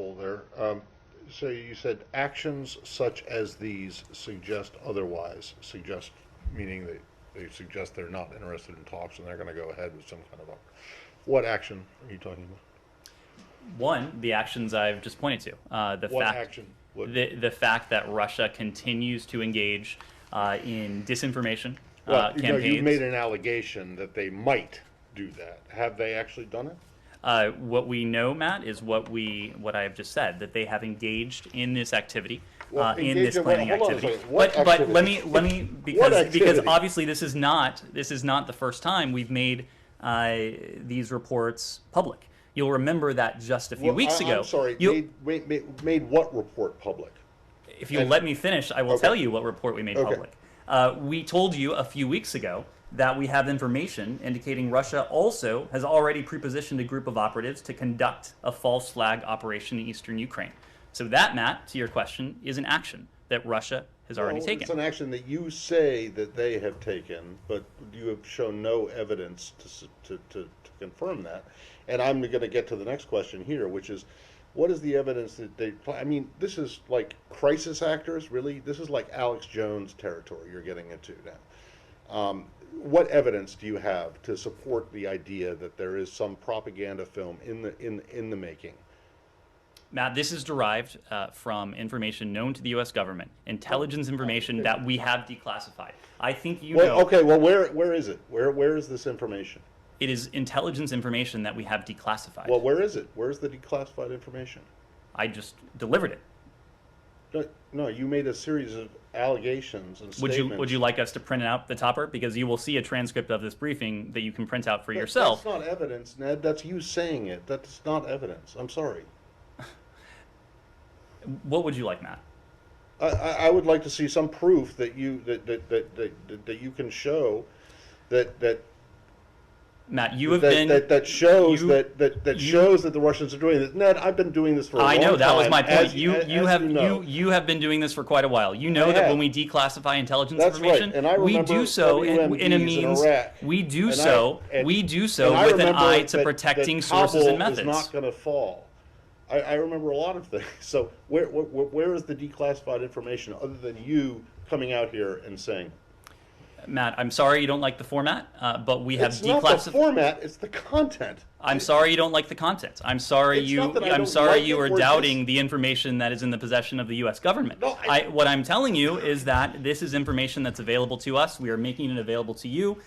hole there. So you said actions such as these suggest otherwise. Suggest meaning they suggest they're not interested in talks and they're going to go ahead with some kind of a. What action are you talking about? One, the actions I've just pointed to. What action? The fact that Russia continues to engage in disinformation Well, campaigns. you've made an allegation that they might do that. Have they actually done it? What we know, Matt, is what I have just said, that they have engaged in this activity, in engaged this in planning hold on a activity. second. What But activity? let me What because activity? obviously this is not the first time we've made these reports public. You'll remember that just a few weeks ago. I'm sorry. Made what report public? If you'll let me finish, I will Okay. tell you what report we made Okay. public. We told you a few weeks ago that we have information indicating Russia also has already prepositioned a group of operatives to conduct a false flag operation in eastern Ukraine. So that, Matt, to your question, is an action that Russia has already taken. It's an action that you say that they have taken, but you have shown no evidence to confirm that. And I'm going to get to the next question here, which is, what is the evidence that they? I mean, this is like crisis actors, really. This is like Alex Jones territory you're getting into now. What evidence do you have to support the idea that there is some propaganda film in the making? Matt, this is derived from information known to the U.S. government, intelligence information that we have declassified. I think you know. Okay, well, where is it? Where is this information? It is intelligence information that we have declassified. Well, where is it? Where's the declassified information? I just delivered it. No, you made a series of allegations and statements. Would you like us to print out the topper? Because you will see a transcript of this briefing that you can print out for yourself. That's not evidence, Ned. That's you saying it. That's not evidence. I'm sorry. What would you like, Matt? I would like to see some proof that you can show that Matt, you have been that shows that the Russians are doing this. Ned, I've been doing this for a long time. I know that was my point. As you have been doing this for quite a while. You know that when we declassify intelligence That's information, right. And I we do so in a means. We do so with an eye to protecting sources and methods. Is not going to fall. I remember a lot of things. So where is the declassified information other than you coming out here and saying? Matt, I'm sorry you don't like the format, but we have declassified. It's not the format; it's the content. I'm sorry you don't like the content. I'm sorry you are doubting the information that is in the possession of the U.S. government. No, what I'm telling you is that this is information that's available to us. We are making it available to you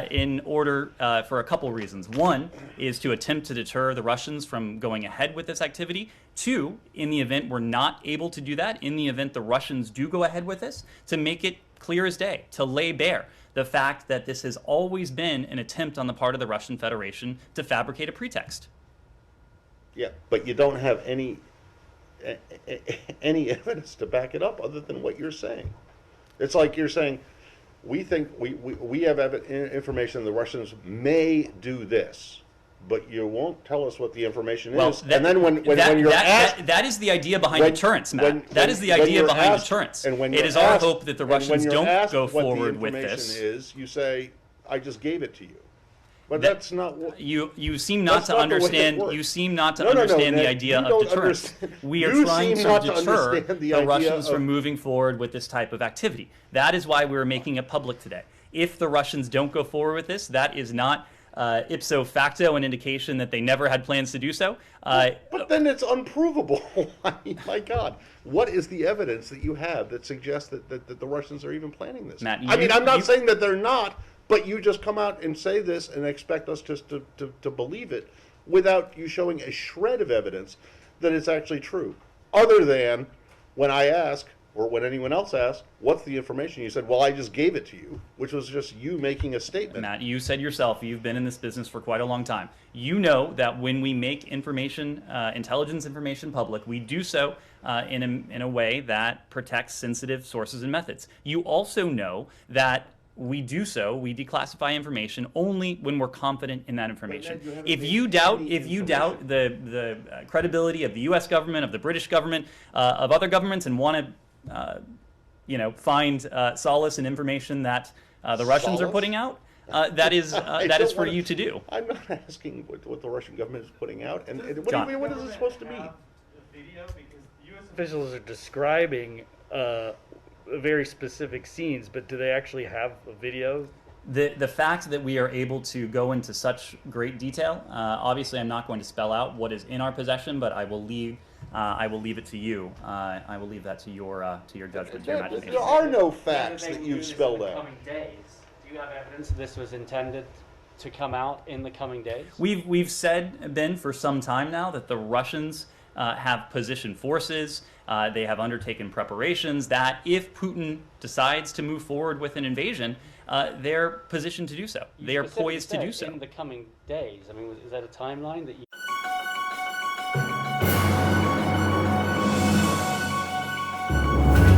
in order for a couple reasons. One is to attempt to deter the Russians from going ahead with this activity. Two, in the event we're not able to do that, in the event the Russians do go ahead with this, to make it clear as day, to lay bare the fact that this has always been an attempt on the part of the Russian Federation to fabricate a pretext. Yeah, but you don't have any evidence to back it up other than what you're saying. It's like you're saying, we think we have information the Russians may do this, but you won't tell us what the information is. And then when you're asked, that is the idea behind deterrence, Matt. That is the idea behind deterrence. And it is our hope that the Russians don't go forward with this. this. Is you say, I just gave it to you, but that's not what you seem not to understand. You seem not to No, understand the Ned, idea you of don't deterrence. We are You trying seem to not to deter understand the the idea Russians of- from moving forward with this type of activity. That is why we are making it public today. If the Russians don't go forward with this, that is not ipso facto an indication that they never had plans to do so. But then it's unprovable. I mean, my God, what is the evidence that you have that suggests that the Russians are even planning this? Matt, I'm not saying that they're not, but you just come out and say this and expect us just to believe it without you showing a shred of evidence that it's actually true. Other than when I ask, or when anyone else asks, what's the information? You said, well, I just gave it to you, which was just you making a statement. Matt, you said yourself, you've been in this business for quite a long time. You know that when we make information, intelligence information public, we do so in a way that protects sensitive sources and methods. You also know that we declassify information only when we're confident in that information. If you doubt the credibility of the U.S. government, of the British government, of other governments, and want to find solace in information that the Russians are putting out, that is for you to do. I'm not asking what the Russian government is putting out, and what John. is it supposed to mean? video because U.S. officials are describing very specific scenes, but do they actually have a video? The fact that we are able to go into such great detail, obviously, I'm not going to spell out what is in our possession, but I will leave it to you. I will leave that to your judgment, to your imagination. There are no facts that you've spelled out. Coming days. Do you have evidence that this was intended to come out in the coming days? We've said, Ben, for some time now that the Russians have positioned forces. They have undertaken preparations that if Putin decides to move forward with an invasion, they're positioned to do so. They are poised to do so. In the coming days. I mean, is that a timeline that